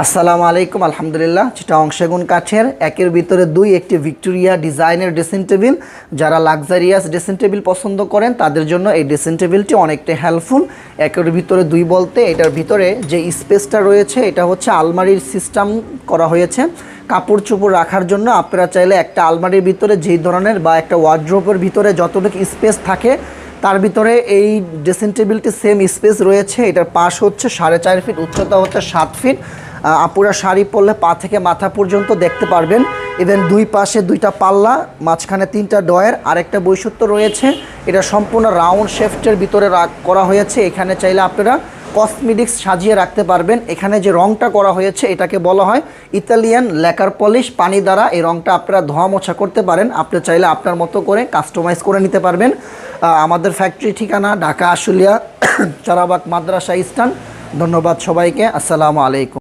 আসসালামু আলাইকুম। আলহামদুলিল্লাহ, চিটাগং সেগুন কাঠের একের ভিতরে দুই, একটি ভিক্টোরিয়া ডিজাইনের ড্রেসিং টেবিল। যারা লাক্সারিয়াস ড্রেসিং টেবিল পছন্দ করেন তাদের জন্য এই ড্রেসিং টেবিলটি অনেকটা হেল্পফুল। একের ভিতরে দুই বলতে এটার ভিতরে যে স্পেসটা রয়েছে এটা হচ্ছে আলমারির সিস্টেম করা হয়েছে। কাপড় চোপড় রাখার জন্য আপনারা চাইলে একটা আলমারির ভিতরে যেই ধরনের বা একটা ওয়ার্ড্রোবের ভিতরে যতটুকু স্পেস থাকে তার ভিতরে এই ড্রেসিং টেবিলটি সেম স্পেস রয়েছে। এটার পাশ হচ্ছে 4.5 ফিট, উচ্চতা হচ্ছে 7 ফিট। আপুরা শাড়ি পরলে পা থেকে মাথা পর্যন্ত দেখতে পারবেন। ইভেন দুই পাশে দুইটা পাল্লা, মাঝখানে 3টা ডয়ের। আরেকটা বৈশিষ্ট্য রয়েছে, এটা সম্পূর্ণ রাউন্ড শেফটের ভিতরে করা হয়েছে। এখানে চাইলে আপনারা কসমেটিক্স সাজিয়ে রাখতে পারবেন। এখানে যে রংটা করা হয়েছে এটাকে বলা হয় ইতালিয়ান ল্যাকার পলিশ। পানি দ্বারা এই রংটা আপনারা ধোয়া মোছা করতে পারেন। আপনি চাইলে আপনার মতো করে কাস্টমাইজ করে নিতে পারবেন। আমাদের ফ্যাক্টরি ঠিকানা ঢাকা আশুলিয়া চারাবাগ মাদ্রাসা স্ট্যান্ড। ধন্যবাদ সবাইকে। আসসালামু আলাইকুম।